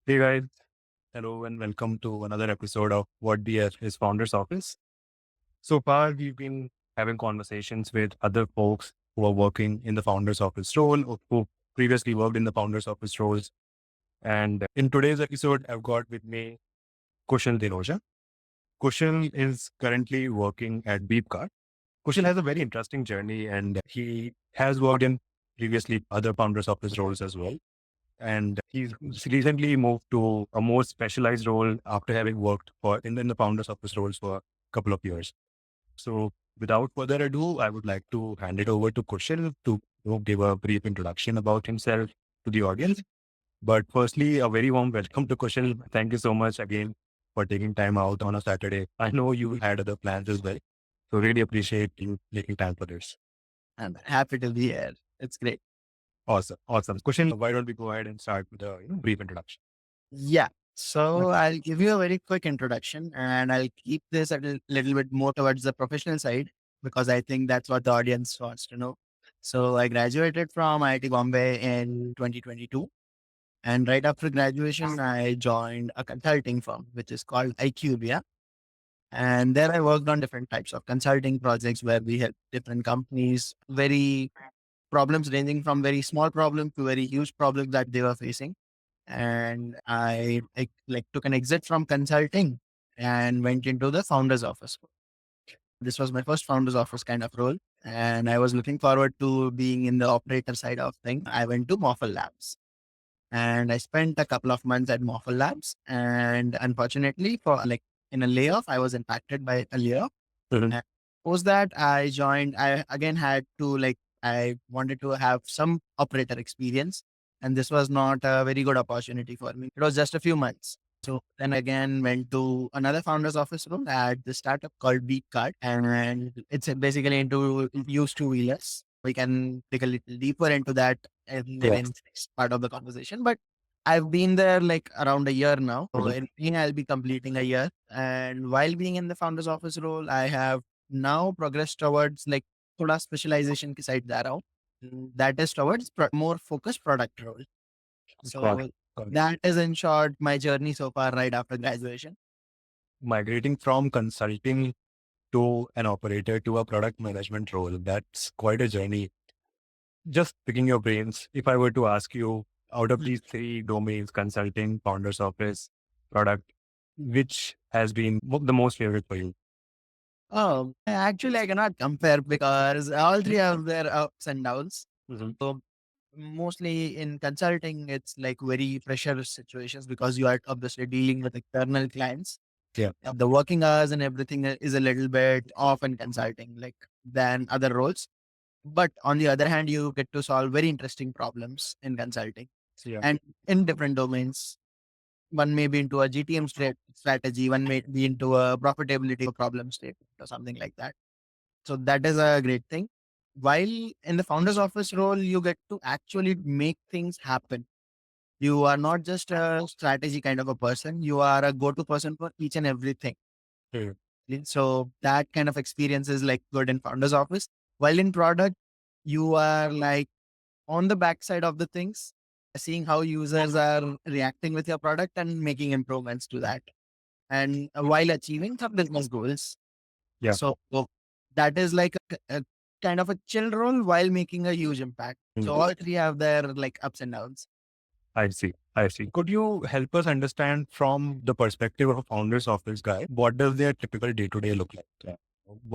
Hey guys, hello and welcome to another episode of WTF is Founders Office. So far, we've been having conversations with other folks who are working in the Founders Office role or who previously worked in the Founders Office roles. And in today's episode, I've got with me Kushal Dhinoja. Kushal is currently working at Beepkart. Kushal has a very interesting journey and he has worked in previously other Founders Office roles as well. And he's recently moved to a more specialized role after having worked in the founders office roles for a couple of years. So without further ado, I would like to hand it over to Kushal to give a brief introduction about himself to the audience. But firstly, a very warm welcome to Kushal. Thank you so much again for taking time out on a Saturday. I know you had other plans as well. So really appreciate you making time for this. I'm happy to be here. It's great. Awesome. Awesome. Kushal, why don't we go ahead and start with a brief introduction? Yeah. So I'll give you a very quick introduction and I'll keep this a little bit more towards the professional side because I think that's what the audience wants to know. So I graduated from IIT-Bombay in 2022. And right after graduation, I joined a consulting firm, which is called IQVIA. And there I worked on different types of consulting projects where we help different companies, very problems ranging from very small problems to very huge problems that they were facing. And I took an exit from consulting and went into the founder's office. This was my first founder's office kind of role. And I was looking forward to being in the operator side of things. I went to Morphle Labs and I spent a couple of months at Morphle Labs. And unfortunately, for like in a layoff, I was impacted by a layoff. Mhm. And post that, I joined. I again had to I wanted to have some operator experience, and this was not a very good opportunity for me. It was just a few months. So then again went to another founder's office role at the startup called Beepkart, and it's basically into used two wheelers. We can dig a little deeper into that in maybe Yeah. in the next part of the conversation. But I've been there like around a year now. So Mhm. in May, I'll be completing a year. And while being in the founder's office role, I have now progressed towards like थोड़ा specialization की side जा रहा हूँ. That is towards more focused product role. Got it. So Got it. that is in short my journey so far right after graduation. Migrating from consulting to an operator to a product management role, that's quite a journey. Just picking your brains, if I were to ask you out of these three domains, consulting, founder's office, product, which has been the most favorite for you? Oh, actually, I cannot compare because all three have their ups and downs. Mhm. So mostly in consulting, it's like very pressure situations because you are obviously dealing with external clients. Yeah. The working hours and everything is a little bit off in consulting, like than other roles. But on the other hand, you get to solve very interesting problems in consulting Yeah. and in different domains. One may be into a GTM strategy, one may be into a profitability problem statement or something like that. So that is a great thing. While in the founder's office role, you get to actually make things happen. You are not just a strategy kind of a person. You are a go-to person for each and everything. Mm. So that kind of experience is like good in founder's office. While in product, you are like on the backside of the things, seeing how users are reacting with your product and making improvements to that. And while achieving some business goals. Yeah. So that is like a kind of a chill role while making a huge impact. So Mm. all three have their like ups and downs. I see. I see. Could you help us understand from the perspective of a founder's office guy, what does their typical day to day look like? Yeah.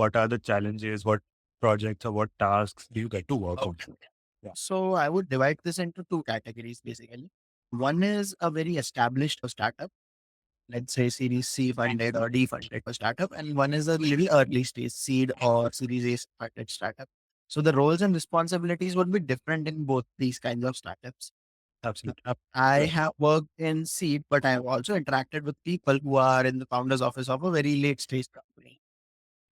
What are the challenges? What projects or what tasks do you get to work on? Yeah. So I would divide this into two categories basically. One is a very established startup, let's say Series C funded or D funded startup, and one is a little early stage seed or Series A funded startup. So the roles and responsibilities would be different in both these kinds of startups. Absolutely. I have worked in seed, but I have also interacted with people who are in the founder's office of a very late stage company.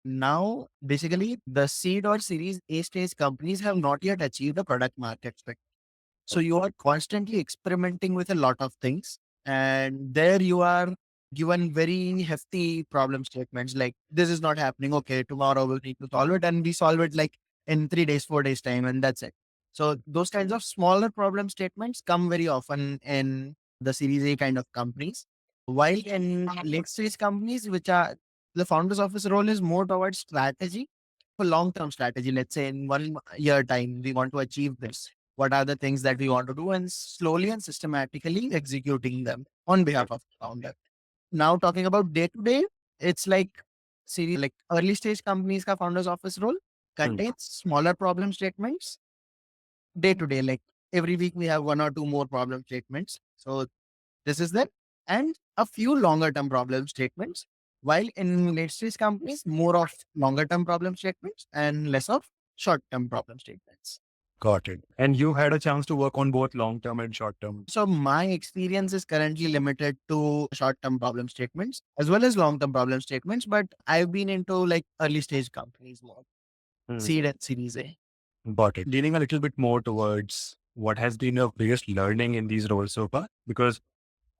Now, basically, the seed or Series A stage companies have not yet achieved the product market fit. So you are constantly experimenting with a lot of things. And there you are given very hefty problem statements like, this is not happening. Okay, tomorrow we'll need to solve it. And we solve it like in 3 days, 4 days time, and that's it. So those kinds of smaller problem statements come very often in the Series A kind of companies. While in late stage companies, which are the founder's office role is more towards strategy for long term strategy. Let's say in 1 year time, we want to achieve this. What are the things that we want to do, and slowly and systematically executing them on behalf of the founder. Now talking about day to day, it's like series like early stage companies ka founders office role contains smaller problem statements day to day. Like every week we have one or two more problem statements. So this is that, and a few longer term problem statements. While in late stage companies, more of longer term problem statements and less of short term problem statements. Got it. And you had a chance to work on both long term and short term. So my experience is currently limited to short-term problem statements as well as long-term problem statements, but I've been into like early stage companies more, seed and series A. Got it. Leaning a little bit more towards what has been your biggest learning in these roles so far, because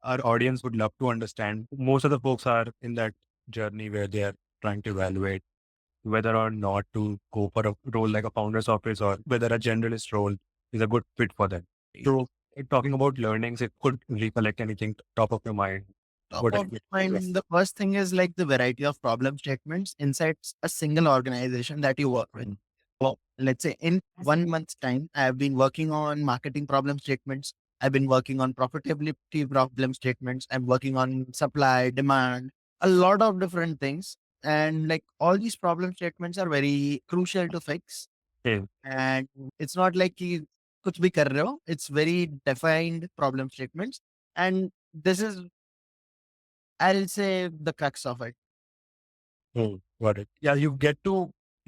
our audience would love to understand. Most of the folks are in that journey where they are trying to evaluate whether or not to go for a role like a founder's office or whether a generalist role is a good fit for them. So, talking about learnings, if you could recollect anything top of your mind. Top What of mind, the first thing is like the variety of problem statements inside a single organization that you work with. Well, let's say in 1 month's time, I have been working on marketing problem statements. I've been working on profitability problem statements. I'm working on supply, demand, a lot of different things. And like all these problem statements are very crucial to fix. Yeah. And it's not like कि कुछ भी कर रहे हो. It's very defined problem statements. And this is, I'll say, the crux of it. Got it. Yeah, you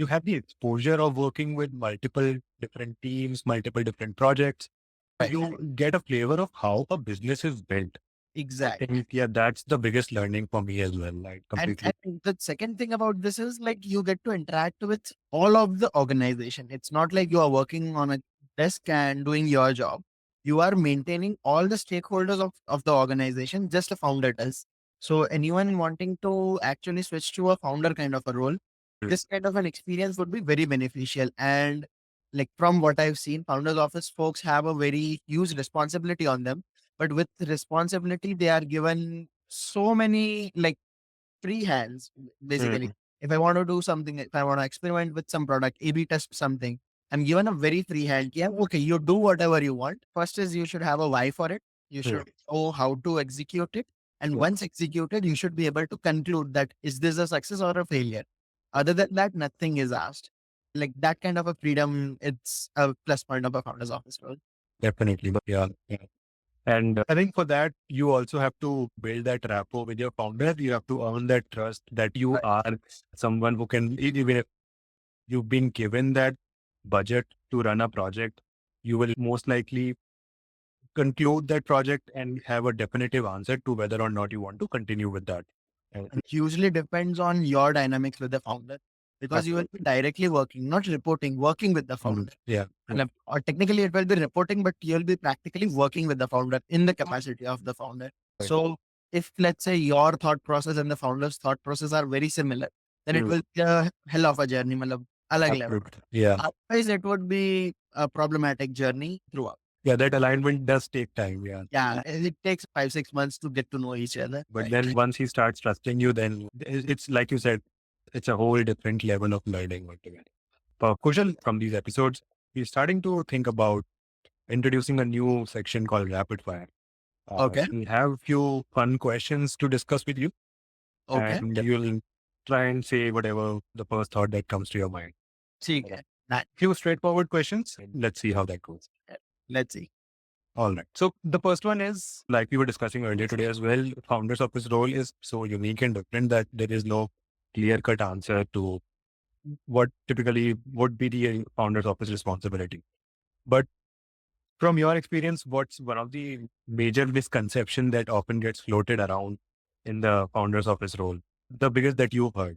have the exposure of working with multiple different teams, multiple different projects. Right. You get a flavor of how a business is built. I Exactly. think, yeah, that's the biggest learning for me as well. Like completely. And the second thing about this is like you get to interact with all of the organization. It's not like you are working on a desk and doing your job. You are maintaining all the stakeholders of the organization, just a founder does. So anyone wanting to actually switch to a founder kind of a role, this kind of an experience would be very beneficial. And like from what I've seen, founders office folks have a very huge responsibility on them. But with responsibility, they are given so many like free hands, basically. If I want to do something, if I want to experiment with some product, A/B test something, I'm given a very free hand. Yeah, okay, you do whatever you want. First is you should have a why for it. You should know how to execute it. And once executed, you should be able to conclude that is this a success or a failure. Other than that, nothing is asked. Like that kind of a freedom, it's a plus point of a founder's office role. Definitely. But yeah. And I think for that, you also have to build that rapport with your founder. You have to earn that trust that you are someone who can, even if you've been given that budget to run a project, you will most likely conclude that project and have a definitive answer to whether or not you want to continue with that. And And usually depends on your dynamics with the founder because you will be directly working, not reporting, working with the founder. yeah. Or technically it will be reporting, but you'll be practically working with the founder in the capacity of the founder. Right. So if let's say your thought process and the founder's thought process are very similar, then it will be a hell of a journey, matlab, alag level. Yeah. Otherwise, it would be a problematic journey throughout. Yeah, that alignment does take time. Yeah. Yeah, it takes 5-6 months to get to know each other. But then once he starts trusting you, then it's like you said, it's a whole different level of learning altogether. For Kushal, from these episodes, we're starting to think about introducing a new section called Rapid Fire. Okay. We have a few fun questions to discuss with you. Okay. And you'll try and say whatever the first thought that comes to your mind. ठीक है. Nice. Few straightforward questions. Let's see how that goes. Let's see. All right. So the first one is, like we were discussing earlier today as well, founders office role is so unique and different that there is no clear-cut answer to what typically would be the founder's office responsibility. But from your experience, what's one of the major misconception that often gets floated around in the founder's office role? The biggest that you've heard.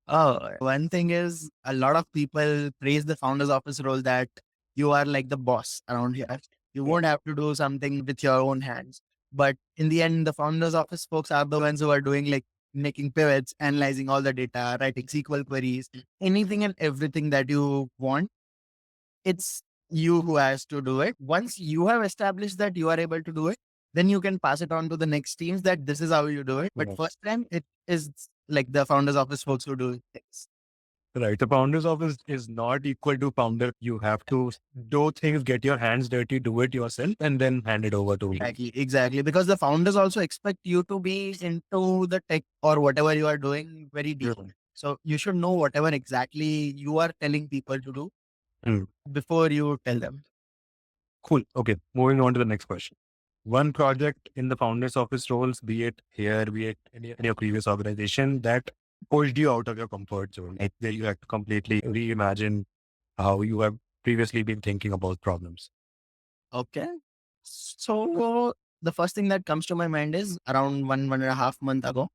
Oh, one thing is a lot of people praise the founder's office role that you are like the boss around here. You won't have to do something with your own hands. But in the end, the founder's office folks are the ones who are doing like making pivots, analyzing all the data, writing SQL queries, anything and everything that you want. It's you who has to do it. Once you have established that you are able to do it, then you can pass it on to the next teams that this is how you do it. But Yes. first time it is like the founder's office folks who do things. Right. The founder's office is not equal to founder. You have to do things, get your hands dirty, do it yourself, and then hand it over to. Exactly. Because the founders also expect you to be into the tech or whatever you are doing very deep. Mm. So you should know whatever exactly you are telling people to do Mm. before you tell them. Cool. Okay. Moving on to the next question. One project in the founder's office roles, be it here, be it in your previous organization, that pushed you out of your comfort zone, like where you had to completely reimagine how you have previously been thinking about problems. Okay. So the first thing that comes to my mind is around 1.5 months ago,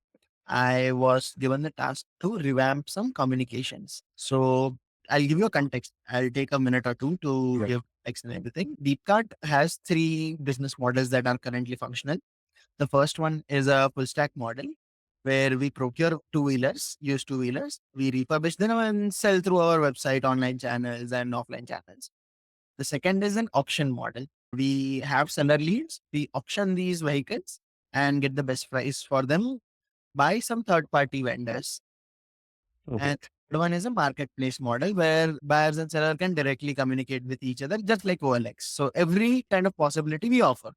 I was given the task to revamp some communications. So I'll give you a context. I'll take a minute or two to Right. give text and everything. Beepkart has three business models that are currently functional. The first one is a full stack model where we procure two-wheelers, used two-wheelers, we refurbish them and sell through our website, online channels and offline channels. The second is an auction model. We have seller leads, we auction these vehicles and get the best price for them by some third party vendors. Okay. And third one is a marketplace model where buyers and seller can directly communicate with each other, just like OLX. So every kind of possibility we offer.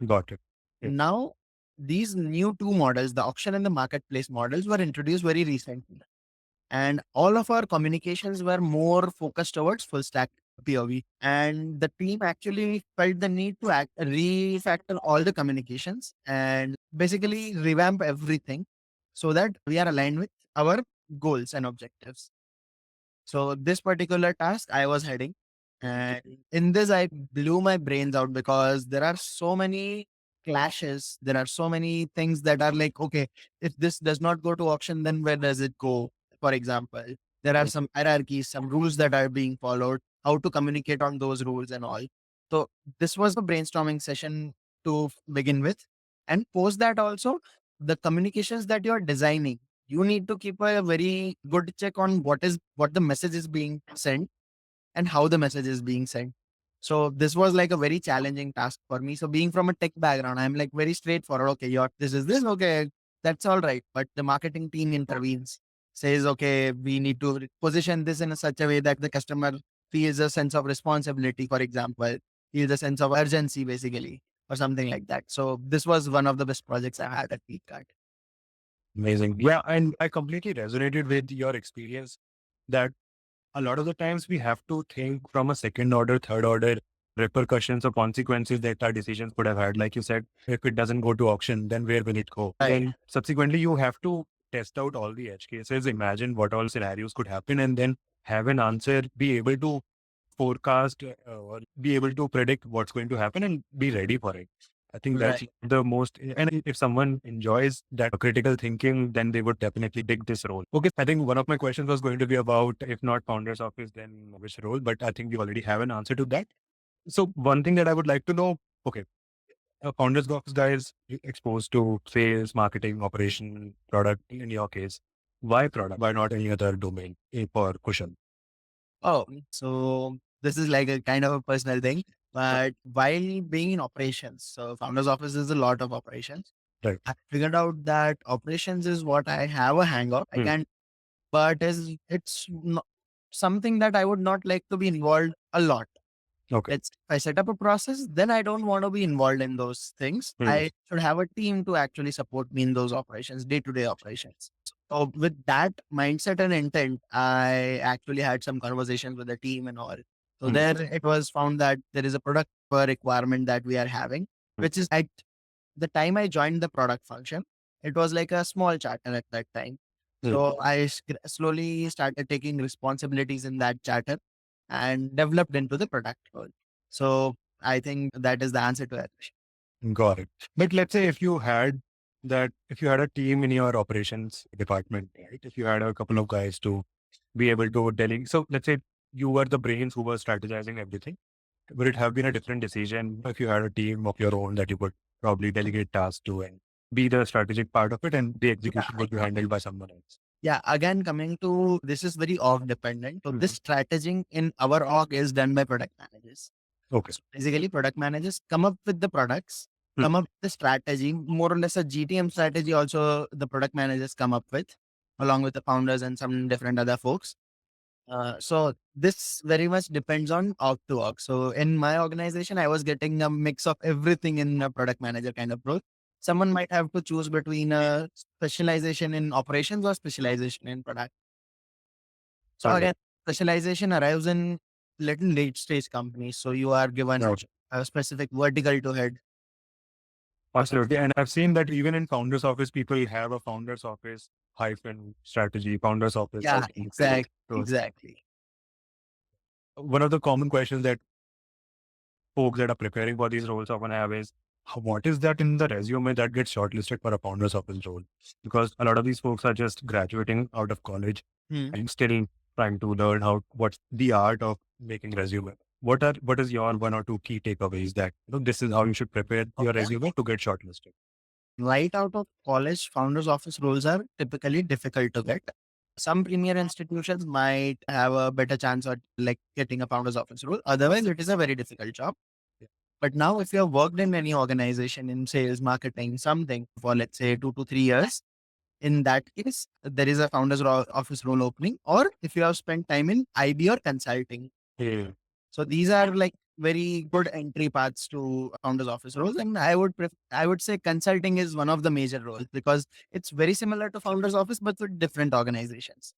Got it. Yeah. Now, these new two models, the auction and the marketplace models, were introduced very recently. And all of our communications were more focused towards full stack POV. And the team actually felt the need to refactor all the communications and basically revamp everything so that we are aligned with our goals and objectives. So this particular task I was heading, and in this I blew my brains out because there are so many clashes. There are so many things that are like, okay, if this does not go to auction, then where does it go? For example, there are some hierarchies, some rules that are being followed, how to communicate on those rules and all. So this was a brainstorming session to begin with. And post that also, the communications that you're designing, you need to keep a very good check on what the message is being sent and how the message is being sent. So this was like a very challenging task for me. So being from a tech background, I'm like very straightforward. Okay, this is this. Okay, that's all right. But the marketing team intervenes, says, okay, we need to position this in such a way that the customer feels a sense of responsibility, for example, feels a sense of urgency, basically, or something like that. So this was one of the best projects I had at Beepkart. Amazing. Yeah. And I completely resonated with your experience that a lot of the times we have to think from a second order, third order repercussions or consequences that our decisions could have had. Like you said, if it doesn't go to auction, then where will it go? Right. Then subsequently, you have to test out all the edge cases, imagine what all scenarios could happen, and then have an answer, be able to forecast or be able to predict what's going to happen and be ready for it. I think that's Right. the most, and if someone enjoys that critical thinking, then they would definitely dig this role. Okay. I think one of my questions was going to be about, if not founder's office, then which role, but I think we already have an answer to that. So one thing that I would like to know, okay, a founder's office guy is exposed to sales, marketing, operation, product in your case. Why product? Why not any other domain for Kushal? Oh, so this is like a kind of a personal thing. But while being in operations, so founder's office is a lot of operations. Right. I figured out that operations is what I have a hang of. I can, but it's not something that I would not like to be involved a lot. Okay. If I set up a process, then I don't want to be involved in those things. I should have a team to actually support me in those operations, day to day operations. So with that mindset and intent, I actually had some conversations with the team and all. So there it was found that there is a product requirement that we are having, which is at the time I joined the product function, it was like a small charter at that time. So I slowly started taking responsibilities in that charter and developed into the product role. So I think that is the answer to that question. Got it. But let's say if you had a team in your operations department, right? If you had a couple of guys to be able to delegate. So let's say you were the brains who were strategizing everything. Would it have been a different decision if you had a team of your own that you could probably delegate tasks to and be the strategic part of it, and the execution would be handled by someone else? Yeah, again, coming to this is very org dependent. So this strategizing in our org is done by product managers. Okay. So basically, product managers come up with the products come up with the strategy, more or less a GTM strategy. Also, the product managers come up with, along with the founders and some different other folks. So this very much depends on org to org. So in my organization, I was getting a mix of everything in a product manager kind of role. Someone might have to choose between a specialization in operations or specialization in product. So Understood. again, specialization arrives in little late stage companies. So you are given Right. a specific vertical to head. Absolutely. And I've seen that even in founders office, people have a founders office hyphen strategy, founders office. Yeah, exactly. So Exactly. one of the common questions that folks that are preparing for these roles often have is, what is that in the resume that gets shortlisted for a founders office role? Because a lot of these folks are just graduating out of college Hmm. and still trying to learn what's the art of making resume. What is your one or two key takeaways that this is how you should prepare your Okay. resume to get shortlisted? Right out of college, founders office roles are typically difficult to get. Some premier institutions might have a better chance at like getting a founders office role. Otherwise, it is a very difficult job. Yeah. But now, if you have worked in any organization in sales, marketing, something for let's say 2 to 3 years, in that case, there is a office role opening. Or if you have spent time in IB or consulting, Yeah. so these are like very good entry paths to founders office roles. And I would say consulting is one of the major roles because it's very similar to founders office, but with different organizations.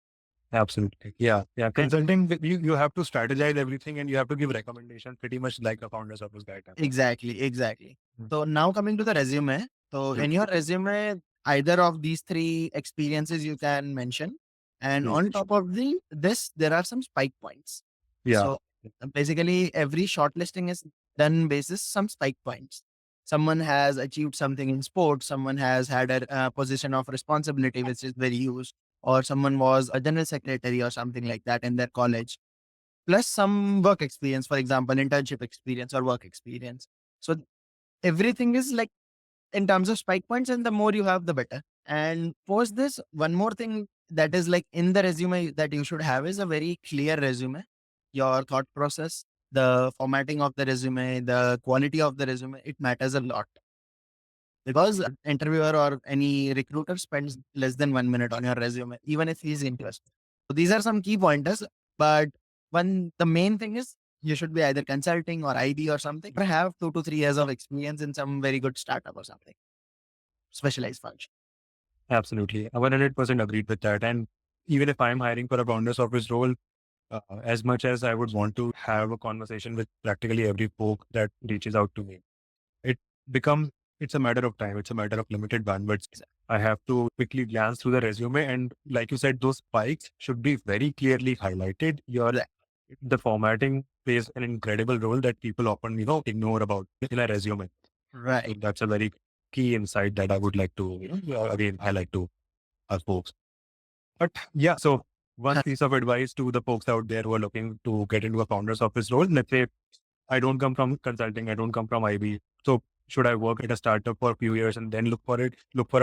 Absolutely. Yeah. Yeah. Consulting, you have to strategize everything and you have to give recommendations pretty much like a founders office guide. Exactly. Exactly. Mm. So now coming to the resume. So Mm. in your resume, either of these three experiences you can mention. And Mm. on top of this, there are some spike points. Yeah. So basically, every shortlisting is done basis some spike points. Someone has achieved something in sports, someone has had a position of responsibility, which is very used, or someone was a general secretary or something like that in their college, plus some work experience, for example, internship experience or work experience. So everything is like in terms of spike points, and the more you have, the better. And post this, one more thing that is like in the resume that you should have is a very clear resume. Your thought process, the formatting of the resume, the quality of the resume, it matters a lot because interviewer or any recruiter spends less than 1 minute on your resume, even if he's interested. So these are some key pointers. But the main thing is you should be either consulting or IB or something, or have 2 to 3 years of experience in some very good startup or something, specialized function. Absolutely. I 100% agreed with that. And even if I'm hiring for a founders office role, as much as I would want to have a conversation with practically every folk that reaches out to me, it becomes, it's a matter of time. It's a matter of limited bandwidth. I have to quickly glance through the resume. And like you said, those spikes should be very clearly highlighted. The formatting plays an incredible role that people often, ignore about in a resume. So Right. that's a very key insight that I would like to, again, highlight to our folks. But yeah, so one piece of advice to the folks out there who are looking to get into a founder's office role, let's say I don't come from consulting, I don't come from IB. So should I work at a startup for a few years and then look for a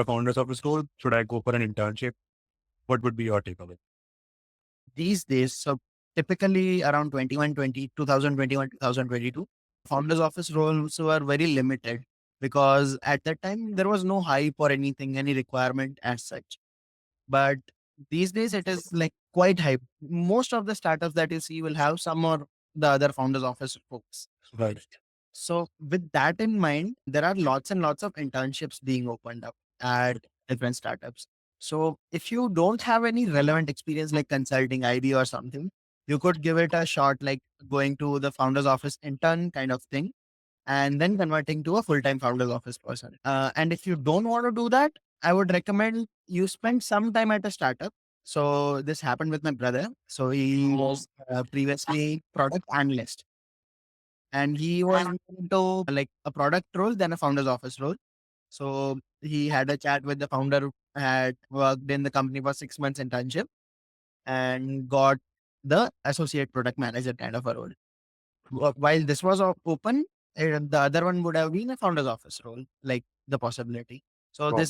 founder's office role? Should I go for an internship? What would be your takeaway? These days, so typically around 2022, founders office roles were very limited because at that time there was no hype or anything, any requirement as such. But these days it is like quite hype. Most of the startups that you see will have some or the other founders office folks. Right. So with that in mind, there are lots and lots of internships being opened up at different startups. So if you don't have any relevant experience like consulting, IB or something, you could give it a shot, like going to the founder's office intern kind of thing, and then converting to a full-time founder's office person. And if you don't want to do that, I would recommend you spend some time at a startup. So this happened with my brother. So he was previously product analyst, and he was into like a product role than a founder's office role. So he had a chat with the founder who had worked in the company for 6 months internship and got the associate product manager kind of a role. While this was open, the other one would have been a founder's office role, like the possibility. So Wow.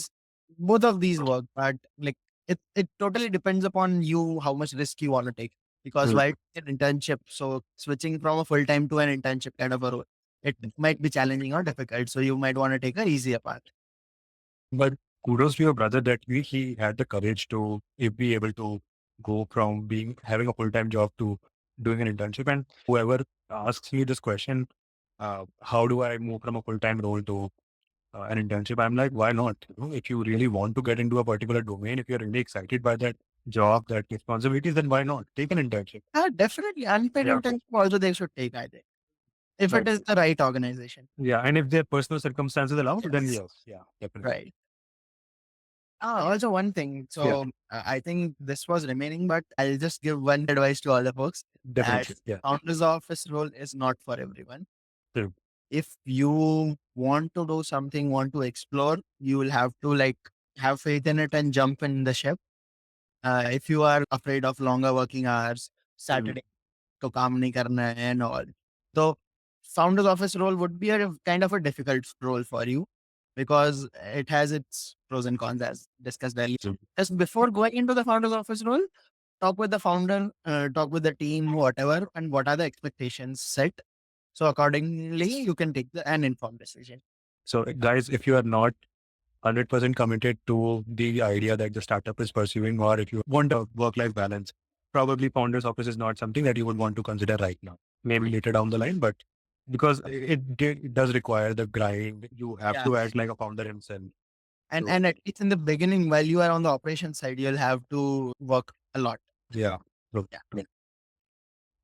both of these work, but like it totally depends upon you how much risk you want to take. Because Mm. while an internship, so switching from a full time to an internship kind of a role, it might be challenging or difficult. So you might want to take a easier path. But kudos to your brother that he had the courage to be able to go from having a full time job to doing an internship. And whoever asks me this question, how do I move from a full time role to an internship? I'm like, why not? If you really want to get into a particular domain, if you're really excited by that job, that responsibilities, then why not take an internship? Definitely. Unpaid Yeah. internship also they should take, I think, if it Right. is the right organization. Yeah. And if their personal circumstances allow, then Yes. yes. Yeah, definitely. Right. Also one thing. Yeah, So I think this was remaining, but I'll just give one advice to all the folks that definitely. Yeah. founder's office role is not for everyone. True. If you want to do something, want to explore, you will have to like have faith in it and jump in the ship. If you are afraid of longer working hours, Saturday to काम नहीं करना है and all. So founder's office role would be a kind of a difficult role for you because it has its pros and cons as discussed earlier. True. Just before going into the founder's office role, talk with the founder, talk with the team, whatever, and what are the expectations set. So accordingly, you can take an informed decision. So, guys, if you are not 100% committed to the idea that the startup is pursuing, or if you want a work life balance, probably founder's office is not something that you would want to consider right now. Maybe later down the line, but because it does require the grind, you have to act like a founder himself. And So, and at least in the beginning, while you are on the operation side, you'll have to work a lot. yeah. So, Yeah.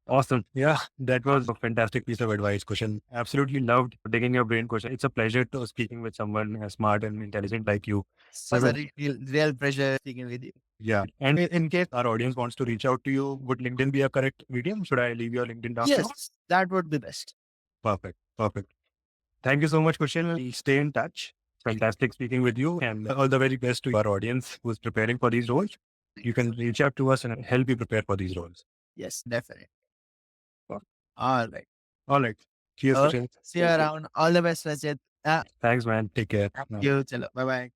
awesome. Yeah, that was a fantastic piece of advice, Kushan. Absolutely loved digging your brain, Kushan. It's a pleasure to speaking with someone as smart and intelligent like you. It was a real pleasure speaking with you. Yeah. And in case our audience wants to reach out to you, would LinkedIn be a correct medium? Should I leave your LinkedIn down? Yes, that would be best. Perfect. Perfect. Thank you so much, Kushal. Stay in touch. Fantastic speaking with you, and all the very best to our audience who's preparing for these roles. You can reach out to us and help you prepare for these roles. Yes, definitely. Well, All right. all right. Cheers, Kushal. See you around. All the best, Rajat. Thanks, man. Take care. Thank you. Chalo. Bye bye.